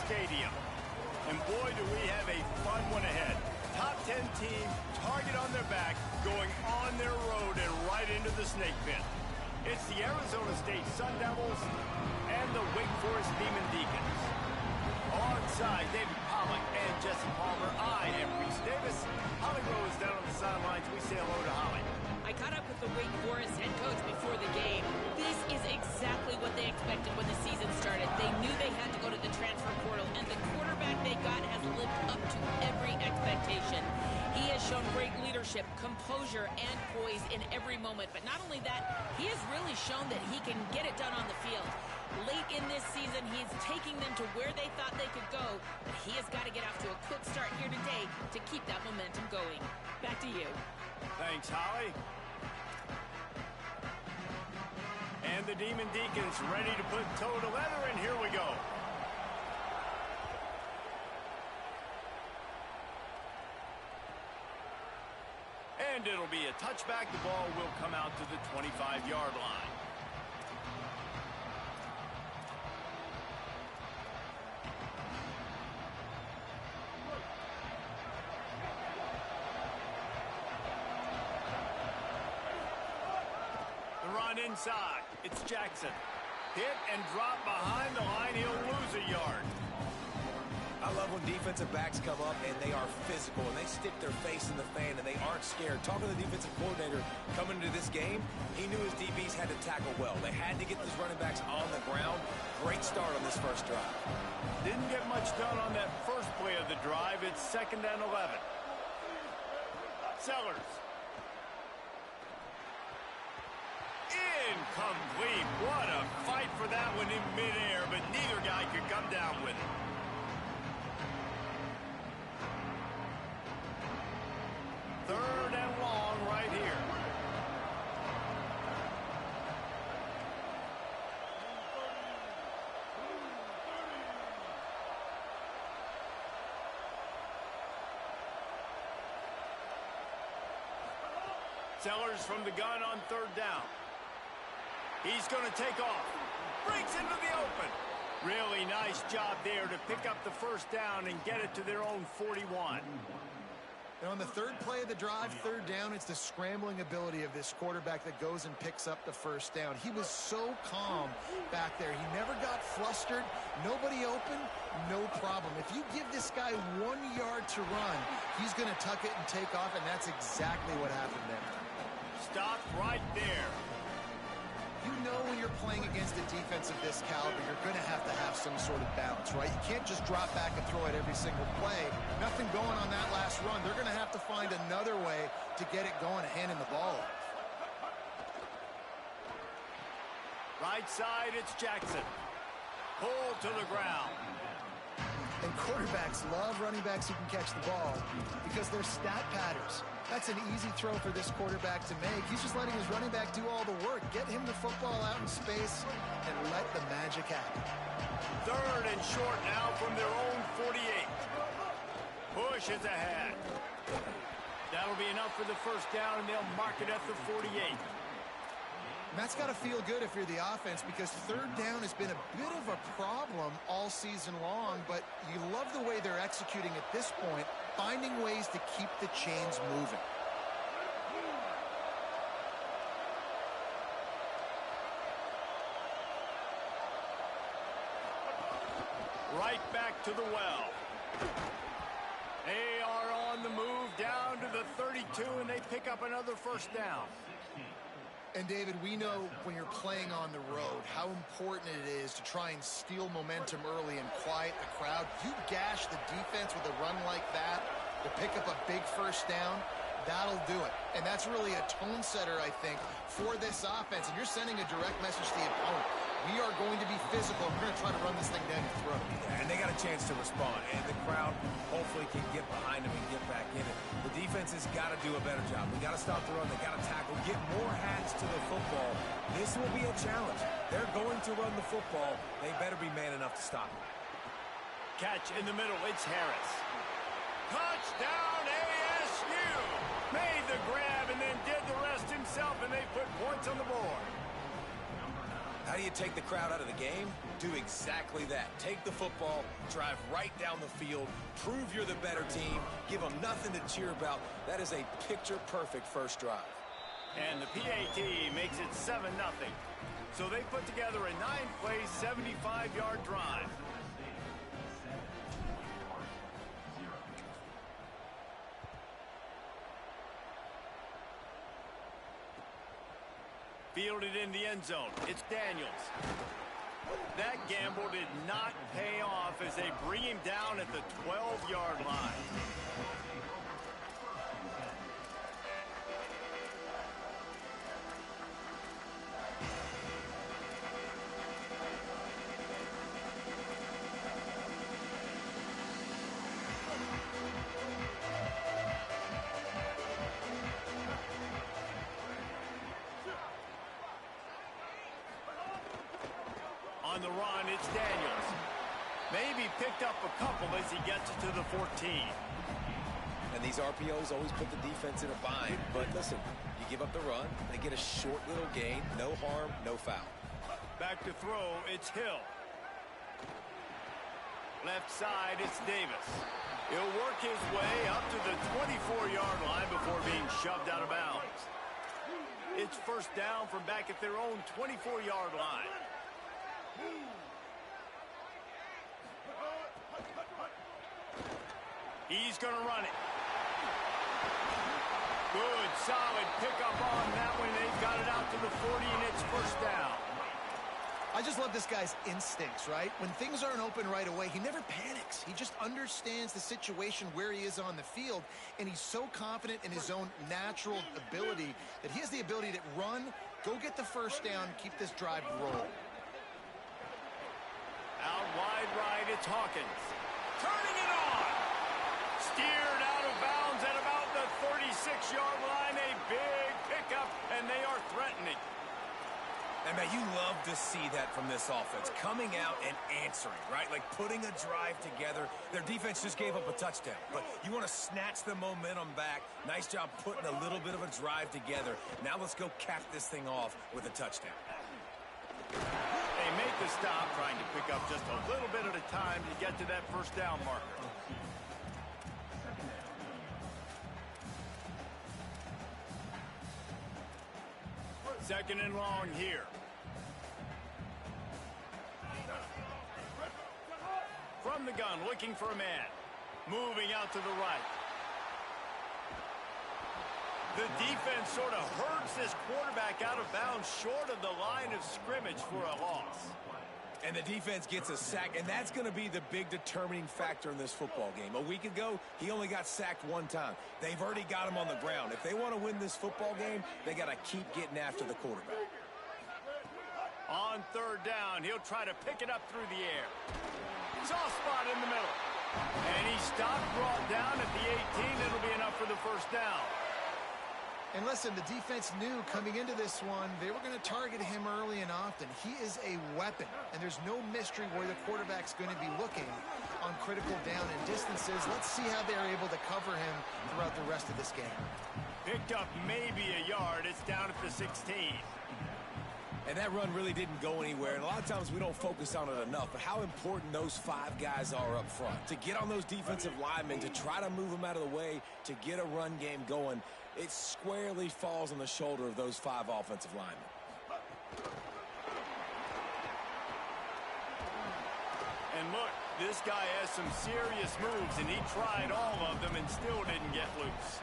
Stadium. And boy, do we have a fun one ahead. Top 10 team, target on their back, going on their road and right into the snake pit. It's the Arizona State Sun Devils and the Wake Forest Demon Deacons. Alongside David Pollack and Jesse Palmer, I am Reese Davis. Holly Rose down on the sidelines. We say hello to Holly. I caught up with the Wake Forest head coach before the game. This is exactly what they expected when the season started. They knew they had to go to the transfer portal, and the quarterback they got has lived up to every expectation. He has shown great leadership, composure, and poise in every moment. But not only that, he has really shown that he can get it done on the field. Late in this season, he's taking them to where they thought they could go, but he has got to get off to a quick start here today to keep that momentum going. Back to you. Thanks, Holly. And the Demon Deacons ready to put toe to leather, and here we go. And it'll be a touchback. The ball will come out to the 25-yard line. Inside, it's Jackson. Hit and drop behind the line. He'll lose a yard. I love when defensive backs come up and they are physical and they stick their face in the fan and they aren't scared. Talking to the defensive coordinator coming into this game, he knew his DBs had to tackle well. They had to get those running backs on the ground. Great start on this first drive. Didn't get much done on that first play of the drive. It's 2nd and 11. Sellers. Incomplete. What a fight for that one in midair, but neither guy could come down with it. Third and long right here. Sellers from the gun on 3rd down. He's going to take off. Breaks into the open. Really nice job there to pick up the first down and get it to their own 41. And on the 3rd play of the drive, 3rd down, it's the scrambling ability of this quarterback that goes and picks up the first down. He was so calm back there. He never got flustered. Nobody open, no problem. If you give this guy 1 yard to run, he's going to tuck it and take off, and that's exactly what happened there. Stop right there. You know when you're playing against a defense of this caliber, you're going to have some sort of balance, right? You can't just drop back and throw it every single play. Nothing going on that last run. They're going to have to find another way to get it going and hand him the ball. Right side, it's Jackson. Pull to the ground. And quarterbacks love running backs who can catch the ball because they're stat patterns. That's an easy throw for this quarterback to make. He's just letting his running back do all the work. Get him the football out in space and let the magic happen. 3rd and short now from their own 48. Push is ahead. That'll be enough for the first down, and they'll mark it at the 48. And that's got to feel good if you're the offense because 3rd down has been a bit of a problem all season long, but you love the way they're executing at this point, finding ways to keep the chains moving. Right back to the well. They are on the move down to the 32, and they pick up another first down. And, David, we know when you're playing on the road how important it is to try and steal momentum early and quiet the crowd. You gash the defense with a run like that to pick up a big first down, that'll do it. And that's really a tone setter, I think, for this offense. And you're sending a direct message to the opponent. We are going to be physical. We're going to try to run this thing down your throat. And they got a chance to respond. And the crowd hopefully can get behind them and get back in it. The defense has got to do a better job. We got to stop the run. They got to tackle, get more hands to the football. This will be a challenge. They're going to run the football. They better be man enough to stop it. Catch in the middle. It's Harris. Touchdown ASU! Made the grab and then did the rest himself, and they put points on the board. How do you take the crowd out of the game? Do exactly that. Take the football, drive right down the field, prove you're the better team, give them nothing to cheer about. That is a picture-perfect first drive. And the PAT makes it 7-0. So they put together a 9-play, 75-yard drive. Fielded in the end zone. It's Daniels. That gamble did not pay off as they bring him down at the 12-yard line. On the run, it's Daniels. Maybe picked up a couple as he gets it to the 14. And these RPOs always put the defense in a bind. But listen, you give up the run, they get a short little gain, no harm, no foul. Back to throw, it's Hill. Left side, it's Davis. He'll work his way up to the 24-yard line before being shoved out of bounds. It's first down from back at their own 24-yard line. He's going to run it. Good, solid pickup on that one. They've got it out to the 40, and it's first down. I just love this guy's instincts, right? When things aren't open right away, he never panics. He just understands the situation where he is on the field, and he's so confident in his own natural ability that he has the ability to run, go get the first down, keep this drive rolling. Out wide right, it's Hawkins. Turning it on. Steered out of bounds at about the 36-yard line. A big pickup, and they are threatening. And, man, you love to see that from this offense. Coming out and answering, right? Like putting a drive together. Their defense just gave up a touchdown. But you want to snatch the momentum back. Nice job putting a little bit of a drive together. Now let's go cap this thing off with a touchdown. They make the stop, trying to pick up just a little bit at a time to get to that first down marker. Second and long here. From the gun, looking for a man. Moving out to the right. The defense sort of hurts this quarterback out of bounds short of the line of scrimmage for a loss. And the defense gets a sack, and that's going to be the big determining factor in this football game. A week ago, he only got sacked one time. They've already got him on the ground. If they want to win this football game, they got to keep getting after the quarterback. On third down, he'll try to pick it up through the air. Soft spot in the middle. And he stopped, brought down at the 18. It'll be enough for the first down. And listen, the defense knew coming into this one, they were going to target him early and often. He is a weapon, and there's no mystery where the quarterback's going to be looking on critical down and distances. Let's see how they're able to cover him throughout the rest of this game. Picked up maybe a yard. It's down at the 16. And that run really didn't go anywhere. And a lot of times we don't focus on it enough, but how important those five guys are up front. To get on those defensive linemen, to try to move them out of the way, to get a run game going, it squarely falls on the shoulder of those five offensive linemen. And look, this guy has some serious moves, and he tried all of them and still didn't get loose.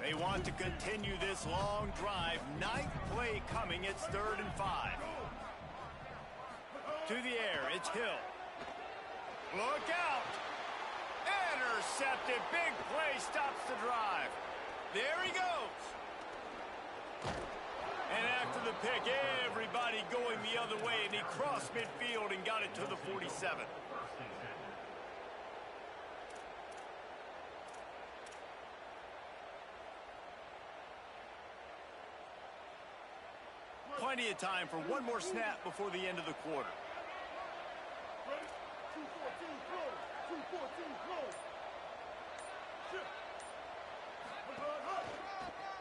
They want to continue this long drive. Ninth play coming. It's 3rd and 5. To the air, it's Hill. Look out! Intercepted. Big play stops the drive. There he goes. And after the pick, everybody going the other way, and he crossed midfield and got it to the 47. Plenty of time for one more snap before the end of the quarter.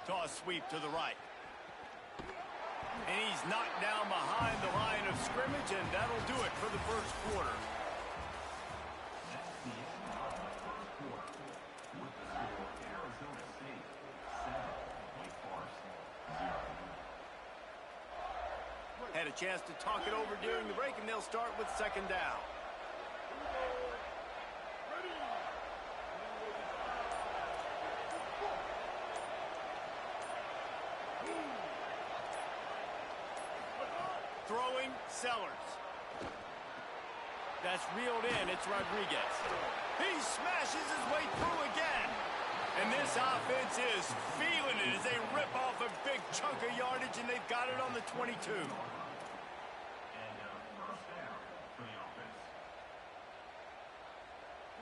Toss sweep to the right. And he's knocked down behind the line of scrimmage, and that'll do it for the first quarter. Had a chance to talk it over during the break, and they'll start with second down. Throwing, Sellers. That's reeled in. It's Rodriguez. He smashes his way through again. And this offense is feeling it as they rip off a big chunk of yardage, and they've got it on the 22.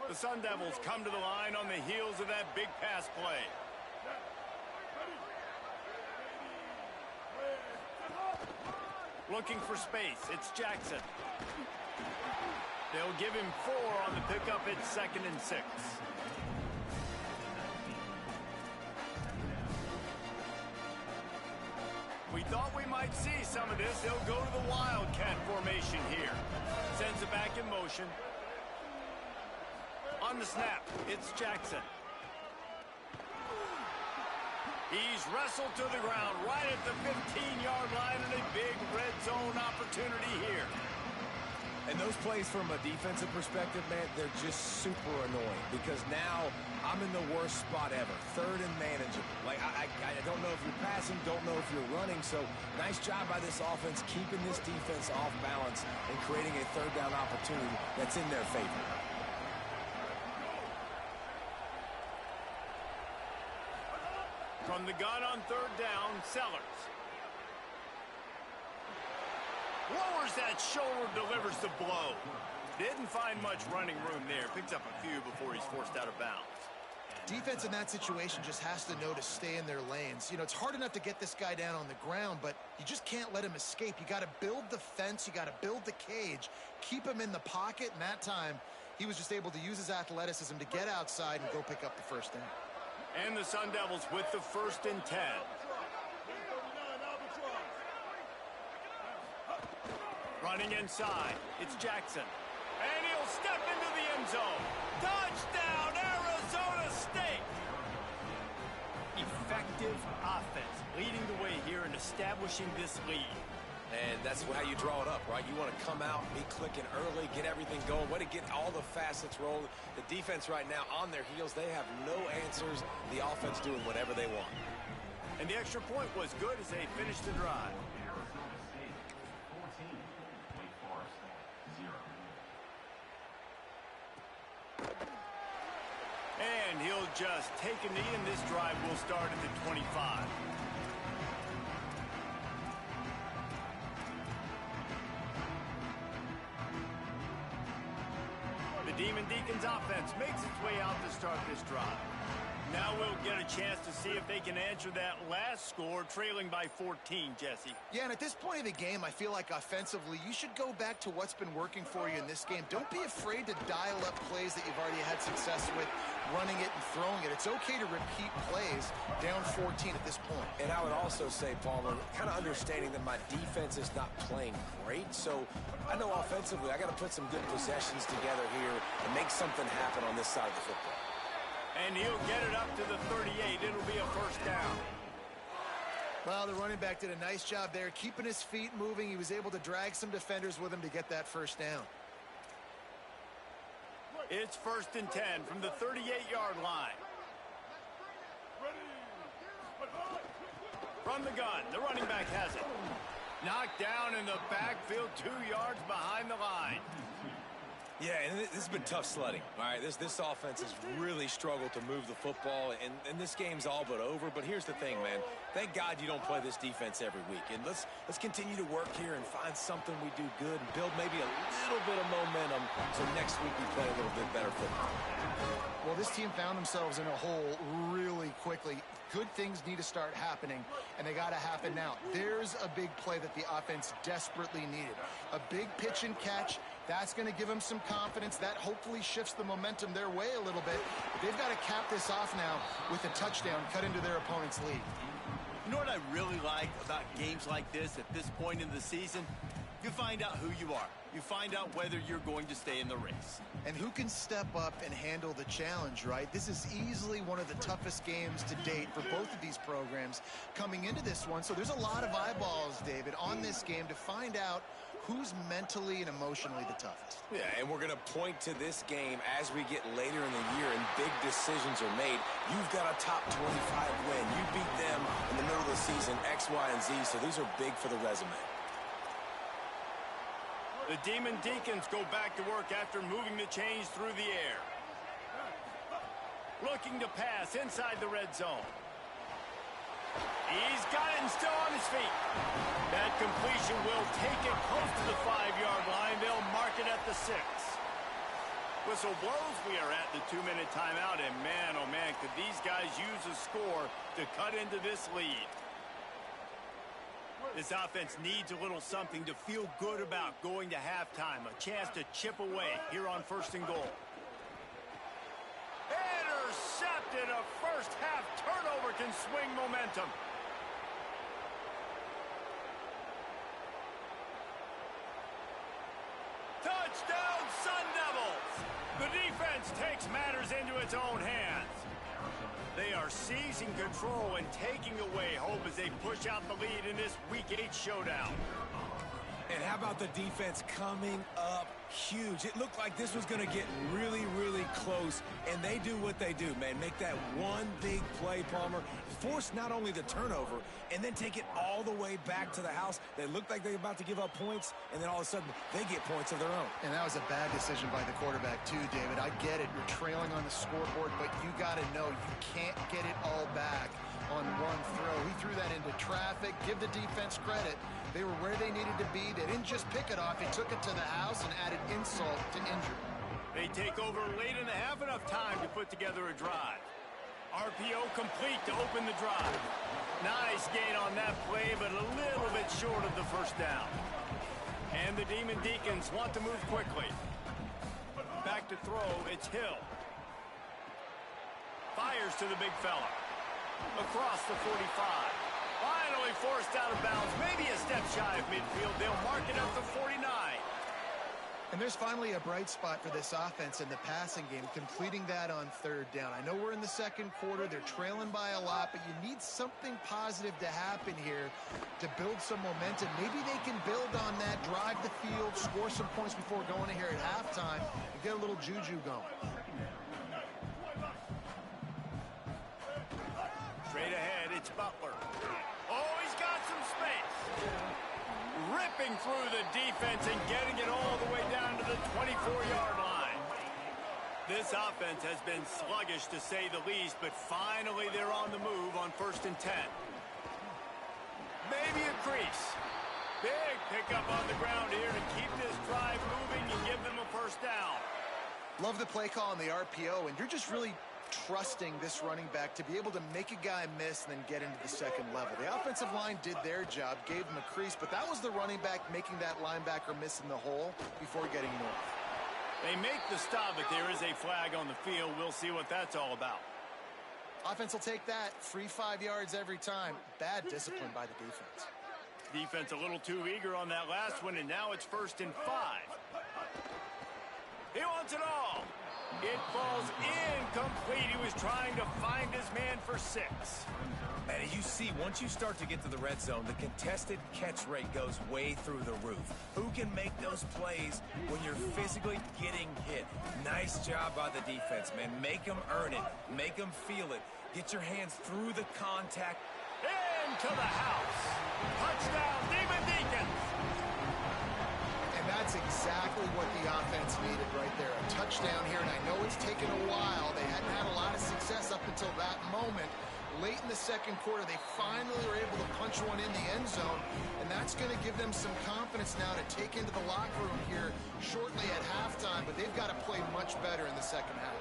The Sun Devils come to the line on the heels of that big pass play. Looking for space. It's Jackson. They'll give him 4 on the pickup. It's 2nd and 6. We thought we might see some of this. They'll go to the Wildcat formation here. Sends it back in motion. On the snap, it's Jackson. He's wrestled to the ground right at the 15-yard line, and a big red zone opportunity here. And those plays from a defensive perspective, man, they're just super annoying because now I'm in the worst spot ever. 3rd and manageable. Like, I don't know if you're passing, don't know if you're running. So nice job by this offense keeping this defense off balance and creating a 3rd down opportunity that's in their favor. From the gun on 3rd down, Sellers. Lowers that shoulder, delivers the blow. Didn't find much running room there. Picks up a few before he's forced out of bounds. Defense in that situation just has to know to stay in their lanes. You know, it's hard enough to get this guy down on the ground, but you just can't let him escape. You got to build the fence. You got to build the cage. Keep him in the pocket, and that time he was just able to use his athleticism to get outside and go pick up the first down. And the Sun Devils with the 1st and 10. Running inside, it's Jackson. And he'll step into the end zone. Touchdown, Arizona State! Effective offense, leading the way here and establishing this lead. And that's how you draw it up, right? You want to come out, be clicking early, get everything going, way to get all the facets rolling. The defense right now on their heels, they have no answers. The offense doing whatever they want. And the extra point was good as they finished the drive. And he'll just take a knee, and this drive will start at the 25. The Demon Deacons offense makes its way out to start this drive. Now we'll get a chance to see if they can answer that last score, trailing by 14, Jesse. Yeah, and at this point of the game, I feel like offensively, you should go back to what's been working for you in this game. Don't be afraid to dial up plays that you've already had success with, running it and throwing it. It's okay to repeat plays down 14 at this point. And I would also say, Palmer, kind of understanding that my defense is not playing great, so I know offensively I got to put some good possessions together here and make something happen on this side of the football. And he'll get it up to the 38. It'll be a first down. Well, the running back did a nice job there, keeping his feet moving. He was able to drag some defenders with him to get that first down. It's 1st and 10 from the 38-yard line. From the gun, the running back has it. Knocked down in the backfield, 2 yards behind the line. Yeah, and this has been tough sledding. All right, this offense has really struggled to move the football, and this game's all but over. But here's the thing, man. Thank God you don't play this defense every week. And let's continue to work here and find something we do good and build maybe a little bit of momentum so next week we play a little bit better football. Well, this team found themselves in a hole really quickly. Good things need to start happening, and they got to happen now. There's a big play that the offense desperately needed. A big pitch and catch. That's going to give them some confidence. That hopefully shifts the momentum their way a little bit. But they've got to cap this off now with a touchdown, cut into their opponent's lead. You know what I really like about games like this at this point in the season? You find out who you are. You find out whether you're going to stay in the race. And who can step up and handle the challenge, right? This is easily one of the toughest games to date for both of these programs coming into this one. So there's a lot of eyeballs, David, on this game to find out who's mentally and emotionally the toughest. Yeah, and we're going to point to this game as we get later in the year and big decisions are made. You've got a top 25 win. You beat them in the middle of the season, X, Y, and Z, so these are big for the resume. The Demon Deacons go back to work after moving the chains through the air. Looking to pass inside the red zone. He's got it and still on his feet. That completion will take it close to the 5-yard line. They'll mark it at the 6. Whistle blows. We are at the 2-minute timeout. And man, oh man, could these guys use a score to cut into this lead. This offense needs a little something to feel good about going to halftime. A chance to chip away here on 1st and goal. Intercepted. A first half turnover can swing momentum. Touchdown, Sun Devils! The defense takes matters into its own hands. They are seizing control and taking away hope as they push out the lead in this Week 8 showdown. And how about the defense coming up huge? It looked like this was going to get really, really close, and they do what they do, man. Make that one big play, Palmer. Force not only the turnover, and then take it all the way back to the house. They looked like they were about to give up points, and then all of a sudden, they get points of their own. And that was a bad decision by the quarterback, too, David. I get it. You're trailing on the scoreboard, but you got to know you can't get it all back on one throw. He threw that into traffic. Give the defense credit. They were where they needed to be. They didn't just pick it off. They took it to the house and added insult to injury. They take over late in the half, enough time to put together a drive. RPO complete to open the drive. Nice gain on that play, but a little bit short of the first down. And the Demon Deacons want to move quickly. Back to throw, it's Hill. Fires to the big fella. Across the 45. Finally forced out of bounds. Maybe a step shy of midfield. They'll mark it up to 49. And there's finally a bright spot for this offense in the passing game, completing that on 3rd down. I know we're in the 2nd quarter. They're trailing by a lot, but you need something positive to happen here to build some momentum. Maybe they can build on that, drive the field, score some points before going in here at halftime, and get a little juju going. Straight ahead, it's Butler. Oh, he's got some space. Ripping through the defense and getting it all the way down to the 24-yard line. This offense has been sluggish, to say the least, but finally they're on the move on 1st and 10. Maybe a crease. Big pickup on the ground here to keep this drive moving and give them a first down. Love the play call on the RPO, and you're just really trusting this running back to be able to make a guy miss and then get into the 2nd level. The offensive line did their job, gave him a crease, but that was the running back making that linebacker miss in the hole before getting north. They make the stop, but there is a flag on the field. We'll see what that's all about. Offense will take that. Free 5 yards every time. Bad discipline by the defense. Defense a little too eager on that last one, and now it's 1st and 5. He wants it all. It falls incomplete. He was trying to find his man for 6. And you see, once you start to get to the red zone, the contested catch rate goes way through the roof. Who can make those plays when you're physically getting hit? Nice job by the defense, man. Make them earn it. Make them feel it. Get your hands through the contact. Into the house. Touchdown, Demon Deacons. And that's exactly what the offense needed right there. A touchdown here, and I know it's taken a while. They hadn't had a lot of success up until that moment. Late in the 2nd quarter, they finally were able to punch one in the end zone, and that's going to give them some confidence now to take into the locker room here shortly at halftime, but they've got to play much better in the 2nd half.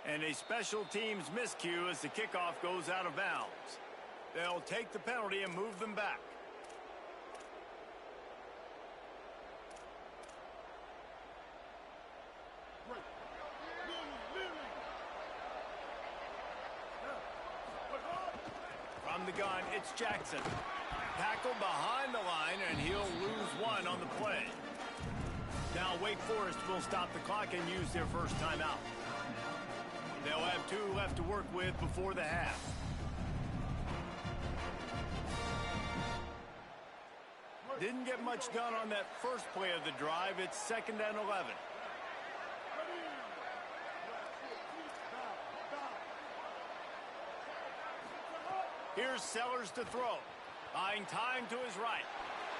And a special teams miscue as the kickoff goes out of bounds. They'll take the penalty and move them back. From the gun, it's Jackson. Tackled behind the line, and he'll lose one on the play. Now Wake Forest will stop the clock and use their first timeout. They'll have 2 left to work with before the half. Didn't get much done on that first play of the drive. It's 2nd and 11. Here's Sellers to throw. Buying time to his right.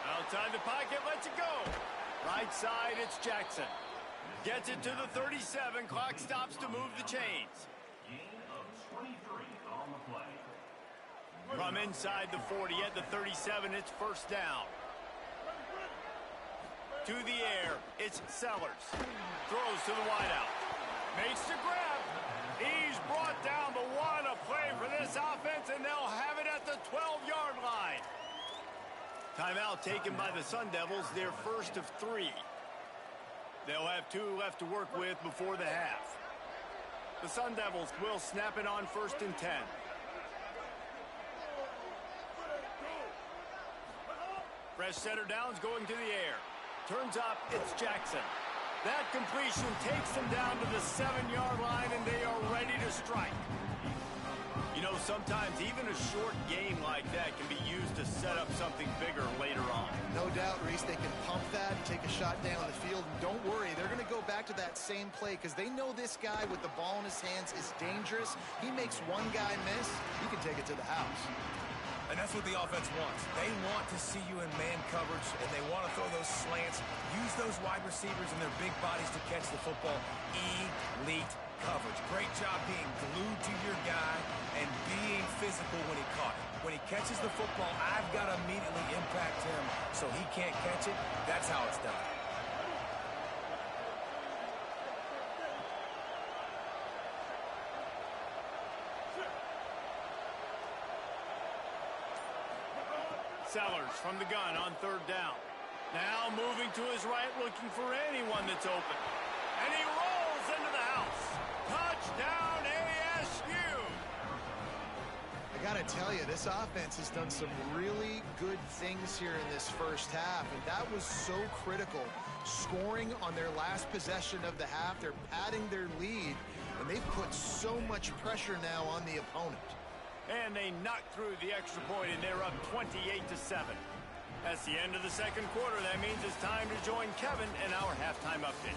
Outside the pocket, lets it go. Right side, it's Jackson. Gets it to the 37. Clock stops to move the chains. From inside the 40 at the 37, it's first down. To the air, it's Sellers. Throws to the wideout. Makes the grab. He's brought down, but what a play for this offense, and they'll have it at the 12-yard line. Timeout taken by the Sun Devils, their first of 3. They'll have 2 left to work with before the half. The Sun Devils will snap it on 1st and 10. Fresh center downs going to the air. Turns up, it's Jackson. That completion takes them down to the 7-yard line, and they are ready to strike. You know, sometimes even a short game like that can be used to set up something bigger later on. No doubt, Reese, they can pump that, take a shot down the field, and don't worry, they're going to go back to that same play because they know this guy with the ball in his hands is dangerous. He makes one guy miss, he can take it to the house. And that's what the offense wants. They want to see you in man coverage, and they want to throw those slants, use those wide receivers and their big bodies to catch the football. Elite coverage. Great job being glued to your guy and being physical when he caught it. When he catches the football, I've got to immediately impact him so he can't catch it. That's how it's done. Sellers from the gun on 3rd down. Now moving to his right, looking for anyone that's open. And he rolls into the house. Touchdown, ASU! I got to tell you, this offense has done some really good things here in this first half, and that was so critical. Scoring on their last possession of the half, they're padding their lead, and they've put so much pressure now on the opponent. And they knocked through the extra point, and they're up 28-7. That's the end of the 2nd quarter. That means it's time to join Kevin in our halftime update.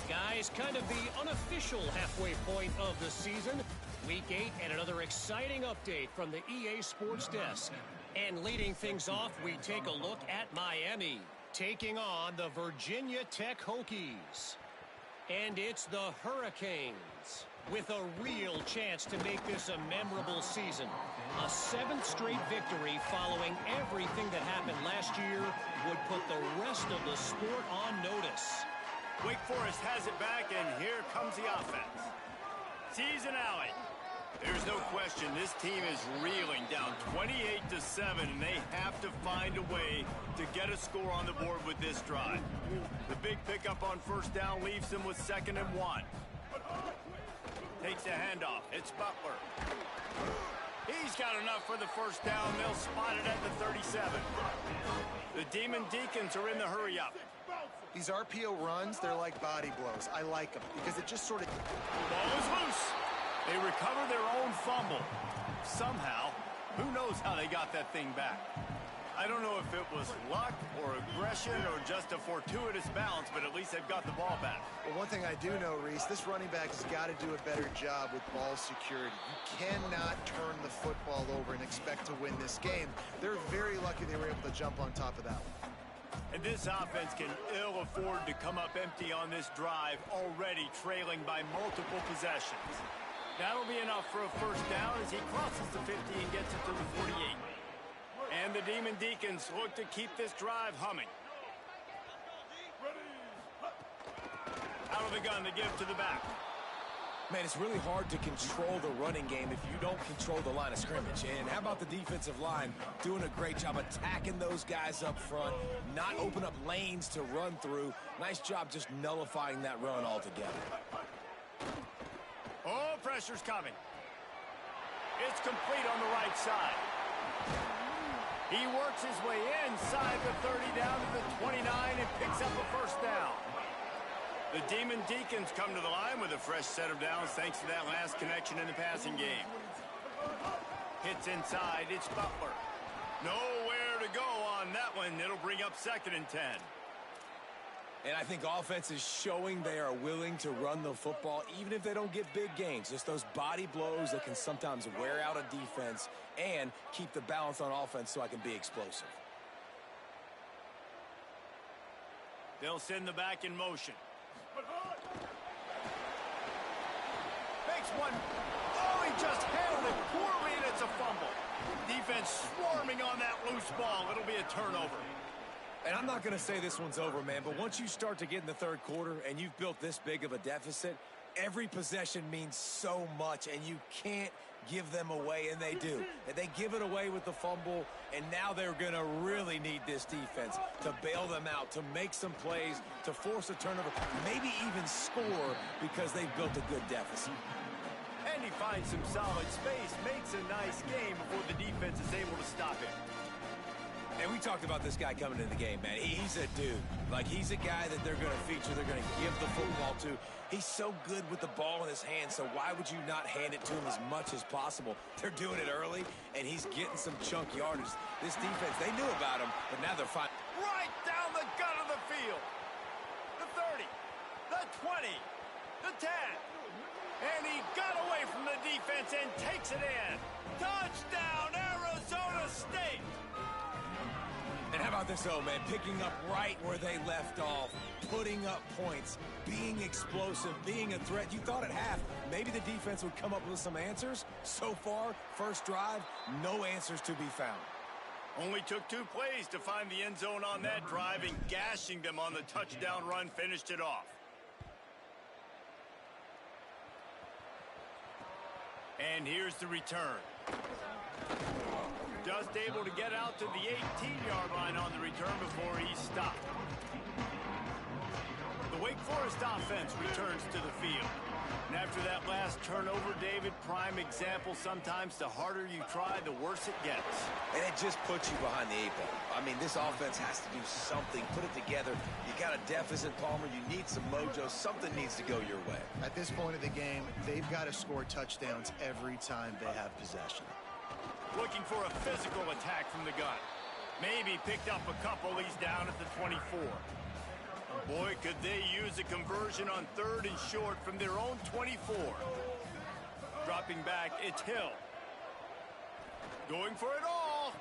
Guys, kind of the unofficial halfway point of the season. Week 8 and another exciting update from the EA Sports Desk. And leading things off, we take a look at Miami, taking on the Virginia Tech Hokies. And it's the Hurricanes, with a real chance to make this a memorable season. A 7th straight victory following everything that happened last year would put the rest of the sport on notice. Wake Forest has it back, and here comes the offense. Season alley. There's no question this team is reeling, down 28-7, and they have to find a way to get a score on the board with this drive. The big pickup on 1st down leaves them with 2nd and 1. Takes a handoff. It's Butler. He's got enough for the 1st down. They'll spot it at the 37. The Demon Deacons are in the hurry-up. These RPO runs, they're like body blows. I like them because it just sort of... Ball is loose. They recover their own fumble. Somehow, who knows how they got that thing back. I don't know if it was luck or aggression or just a fortuitous bounce, but at least they've got the ball back. Well, one thing I do know, Reese, this running back has got to do a better job with ball security. You cannot turn the football over and expect to win this game. They're very lucky they were able to jump on top of that one. And this offense can ill afford to come up empty on this drive, already trailing by multiple possessions. That'll be enough for a 1st down as he crosses the 50 and gets it to the 48. And the Demon Deacons look to keep this drive humming. Out of the gun to give to the back. Man, it's really hard to control the running game if you don't control the line of scrimmage. And how about the defensive line doing a great job attacking those guys up front, not open up lanes to run through. Nice job just nullifying that run altogether. Oh, pressure's coming. It's complete on the right side. He works his way inside the 30 down to the 29 and picks up a first down. The Demon Deacons come to the line with a fresh set of downs thanks to that last connection in the passing game. Hits inside, it's Butler. Nowhere to go on that one. It'll bring up 2nd and 10. And I think offense is showing they are willing to run the football, even if they don't get big gains. Just those body blows that can sometimes wear out a defense and keep the balance on offense so I can be explosive. They'll send the back in motion. Makes one. Oh, he just handled it poorly, and it's a fumble. Defense swarming on that loose ball. It'll be a turnover. And I'm not going to say this one's over, man, but once you start to get in the 3rd quarter and you've built this big of a deficit, every possession means so much, and you can't give them away, and they do. And they give it away with the fumble, and now they're going to really need this defense to bail them out, to make some plays, to force a turnover, maybe even score because they've built a good deficit. And he finds some solid space, makes a nice game before the defense is able to stop him. And we talked about this guy coming into the game, man. He's a dude. Like, he's a guy that they're going to feature, they're going to give the football to. He's so good with the ball in his hands, so why would you not hand it to him as much as possible? They're doing it early, and he's getting some chunk yardage. This defense, they knew about him, but now they're fine. Right down the gut of the field. The 30, the 20, the 10. And he got away from the defense and takes it in. Touchdown, Arizona State! And how about this, though, man? Picking up right where they left off, putting up points, being explosive, being a threat. You thought at half maybe the defense would come up with some answers. So far, first drive, no answers to be found. Only took 2 plays to find the end zone on that drive, and gashing them on the touchdown run finished it off. And here's the return. Just able to get out to the 18-yard line on the return before he's stopped. The Wake Forest offense returns to the field. And after that last turnover, David, prime example, sometimes the harder you try, the worse it gets. And it just puts you behind the 8 ball. I mean, this offense has to do something, put it together. You got a deficit, Palmer. You need some mojo. Something needs to go your way. At this point of the game, they've got to score touchdowns every time they have possession. Looking for a physical attack from the gun. Maybe picked up a couple. He's down at the 24. Boy, could they use a conversion on 3rd and short from their own 24. Dropping back, it's Hill. Going for it all.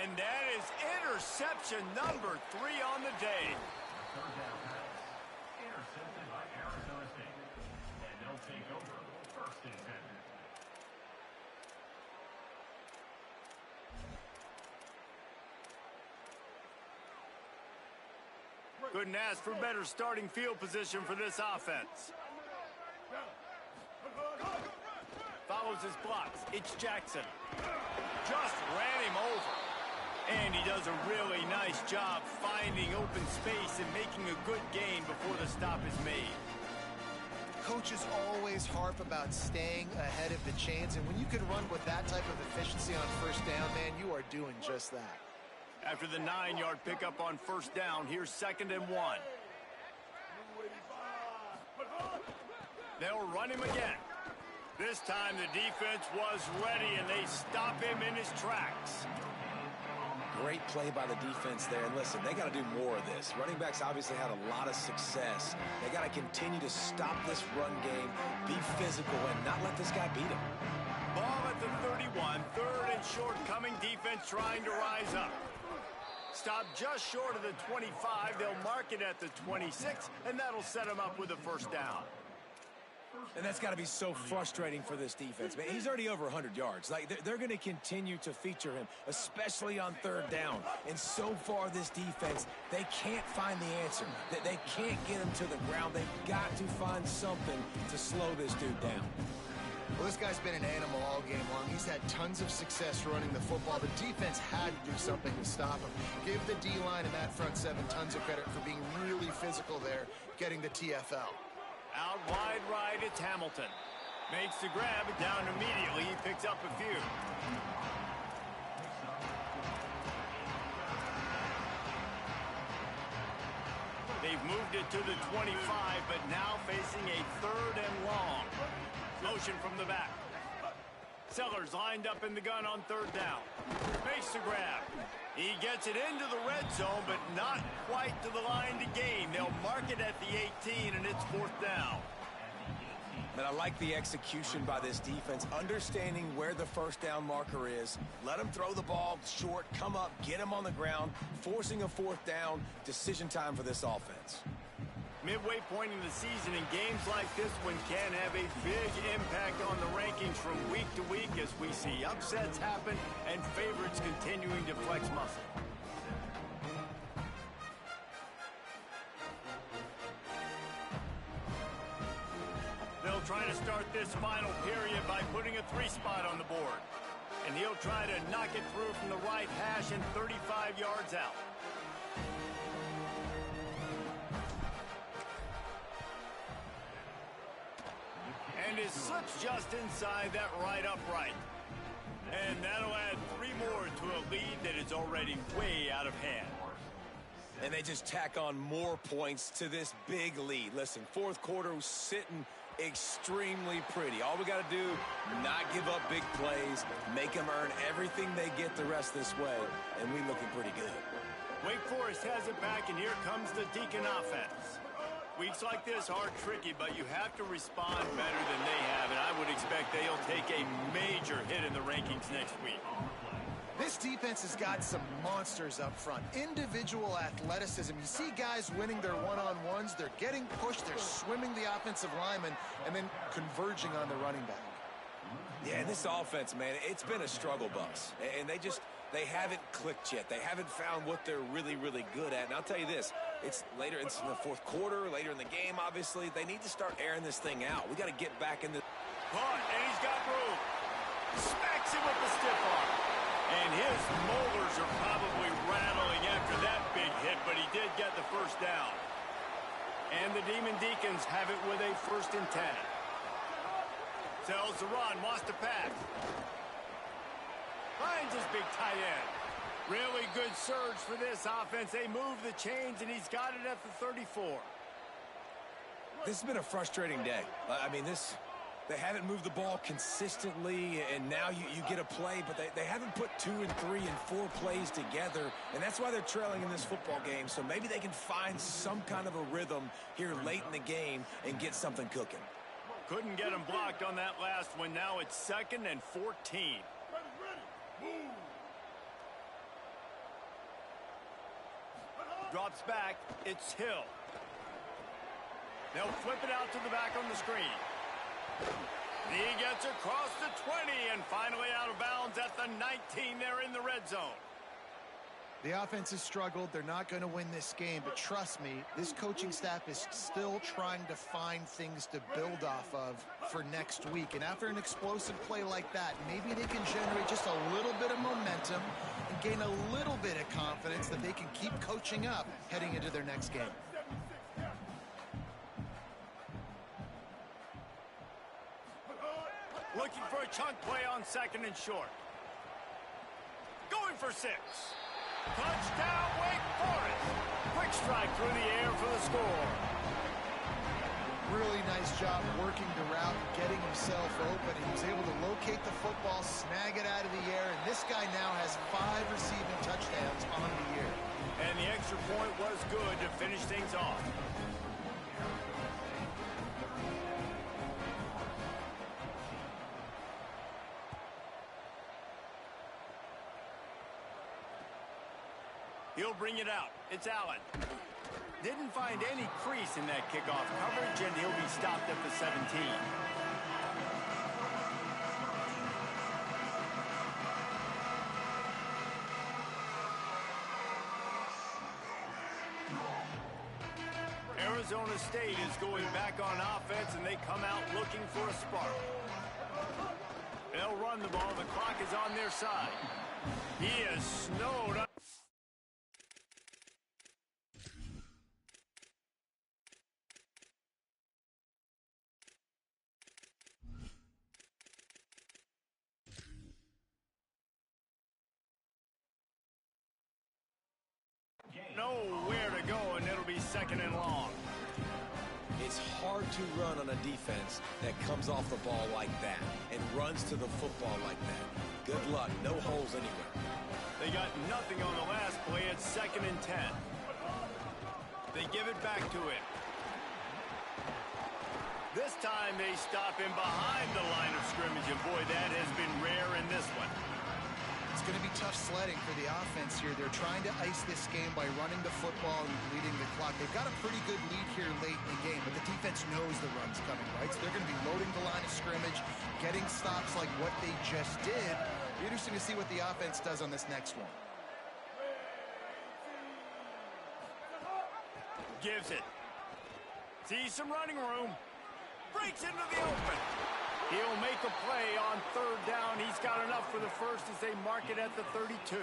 And that is interception number 3 on the day. Third down pass. Intercepted by Arizona State. And they'll take over 1st and 10. Couldn't ask for better starting field position for this offense. Follows his blocks. It's Jackson. Just ran him over. And he does a really nice job finding open space and making a good gain before the stop is made. Coaches always harp about staying ahead of the chains, and when you can run with that type of efficiency on 1st down, man, you are doing just that. After the 9-yard pickup on 1st down, here's 2nd and 1. They'll run him again. This time the defense was ready, and they stop him in his tracks. Great play by the defense there. And listen, they got to do more of this. Running backs obviously had a lot of success. They got to continue to stop this run game, be physical, and not let this guy beat him. Ball at the 31, 3rd and short coming. Defense trying to rise up. Stop just short of the 25. They'll mark it at the 26, and that'll set them up with a 1st down. And that's got to be so frustrating for this defense, man. He's already over 100 yards. Like, they're going to continue to feature him, especially on 3rd down. And so far, this defense, they can't find the answer. They can't get him to the ground. They've got to find something to slow this dude down. Well, this guy's been an animal all game long. He's had tons of success running the football. The defense had to do something to stop him. Give the D-line and that front 7 tons of credit for being really physical there, getting the TFL. Out wide right, it's Hamilton. Makes the grab, down immediately. He picks up a few. Moved it to the 25, but now facing a 3rd and long. Motion from the back. Sellers lined up in the gun on 3rd down. Makes the grab. He gets it into the red zone, but not quite to the line to gain. They'll mark it at the 18, and it's 4th down. And I like the execution by this defense, understanding where the 1st down marker is. Let them throw the ball short, come up, get them on the ground, forcing a 4th down. Decision time for this offense. Midway point in the season, and games like this one can have a big impact on the rankings from week to week as we see upsets happen and favorites continuing to flex muscle. They'll try to start this final period by putting a 3-spot on the board. And he'll try to knock it through from the right hash and 35 yards out. And it slips just inside that right upright. And that'll add 3 more to a lead that is already way out of hand. And they just tack on more points to this big lead. Listen, 4th quarter was sitting extremely pretty. All we got to do, not give up big plays, make them earn everything they get the rest this way, and we looking pretty good. Wake Forest has it back, and here comes the Deacon offense. Weeks like this are tricky, but you have to respond better than they have, and I would expect they'll take a major hit in the rankings next week. This defense has got some monsters up front. Individual athleticism. You see guys winning their one-on-ones. They're getting pushed. They're swimming the offensive lineman and then converging on the running back. Yeah, this offense, man, it's been a struggle bus. And they haven't clicked yet. They haven't found what they're really, really good at. And I'll tell you this, it's later, it's in the 4th quarter, later in the game, obviously. They need to start airing this thing out. We got to get back in the... Caught, and he's got room. Smacks him with the stiff arm. And his molars are probably rattling after that big hit, but he did get the 1st down. And the Demon Deacons have it with a 1st and 10. Tells the run, wants to pass. Finds his big tight end. Really good surge for this offense. They move the chains, and he's got it at the 34. This has been a frustrating day. I mean, they haven't moved the ball consistently, and now you get a play, but they haven't put 2 and 3 and 4 plays together, and that's why they're trailing in this football game. So maybe they can find some kind of a rhythm here late in the game and get something cooking. Couldn't get him blocked on that last one. Now it's 2nd and 14. Drops back. It's Hill. They'll flip it out to the back on the screen. He gets across the 20 and finally out of bounds at the 19 there in the red zone. The offense has struggled. They're not going to win this game, but trust me, this coaching staff is still trying to find things to build off of for next week. And after an explosive play like that, maybe they can generate just a little bit of momentum and gain a little bit of confidence that they can keep coaching up heading into their next game. Looking for a chunk play on 2nd and short. Going for 6. Touchdown, Wake Forest. Quick strike through the air for the score. Really nice job working the route, getting himself open. He was able to locate the football, snag it out of the air, and this guy now has 5 receiving touchdowns on the year. And the extra point was good to finish things off. He'll bring it out. It's Allen. Didn't find any crease in that kickoff coverage, and he'll be stopped at the 17. Arizona State is going back on offense, and they come out looking for a spark. They'll run the ball. The clock is on their side. He is snowed up. Nowhere to go, and it'll be 2nd and long. It's hard to run on a defense that comes off the ball like that and runs to the football like that. Good luck. No holes anywhere. They got nothing on the last play. It's 2nd and 10. They give it back to him. This time they stop him behind the line of scrimmage, and boy, that has been rare in this one. It's going to be tough sledding for the offense here. They're trying to ice this game by running the football and bleeding the clock. They've got a pretty good lead here late in the game, but the defense knows the run's coming, right? So they're going to be loading the line of scrimmage, getting stops like what they just did. It'll be interesting to see what the offense does on this next one. Gives it. Sees some running room. Breaks into the open. He'll make a play on 3rd down. He's got enough for the first as they mark it at the 32.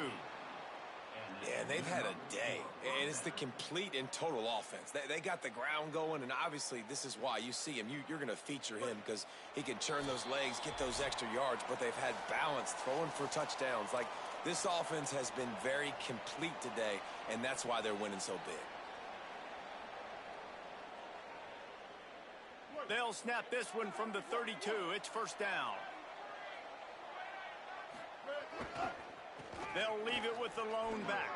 Yeah, they've had a day, and it's the complete and total offense. They got the ground going, and obviously this is why you see him. You're going to feature him because he can churn those legs, get those extra yards, but they've had balance, throwing for touchdowns. Like, this offense has been very complete today, and that's why they're winning so big. They'll snap this one from the 32. It's 1st down. They'll leave it with the lone back.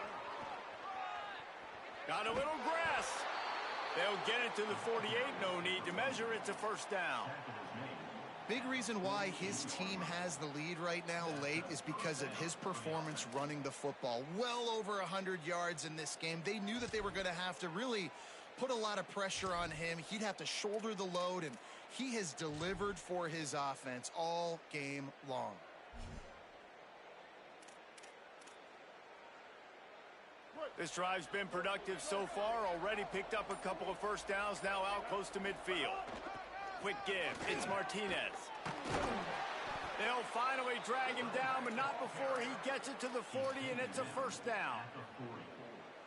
Got a little grass. They'll get it to the 48. No need to measure. It's a 1st down. Big reason why his team has the lead right now late is because of his performance running the football. Well over 100 yards in this game. They knew that they were going to have to really put a lot of pressure on him. He'd have to shoulder the load, and he has delivered for his offense all game long. This drive's been productive so far. Already picked up a couple of 1st downs, now out close to midfield. Quick give. It's Martinez. They'll finally drag him down, but not before he gets it to the 40, and it's a 1st down.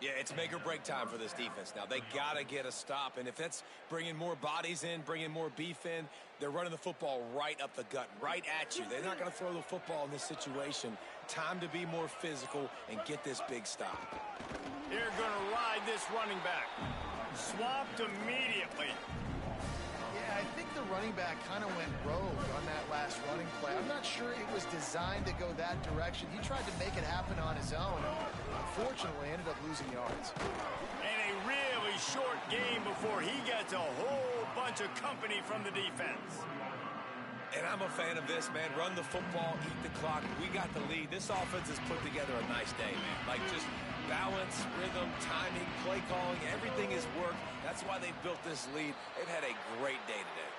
Yeah, it's make or break time for this defense now. They got to get a stop, and if that's bringing more bodies in, bringing more beef in, they're running the football right up the gut, right at you. They're not going to throw the football in this situation. Time to be more physical and get this big stop. They're going to ride this running back. Swamped immediately. Yeah, I think the running back kind of went rogue on that last running play. I'm not sure it was designed to go that direction. He tried to make it happen on his own. Unfortunately, ended up losing yards. And a really short game before he gets a whole bunch of company from the defense. And I'm a fan of this, man. Run the football, eat the clock. We got the lead. This offense has put together a nice day, man. Like, just balance, rhythm, timing, play calling, everything has worked. That's why they built this lead. They've had a great day today.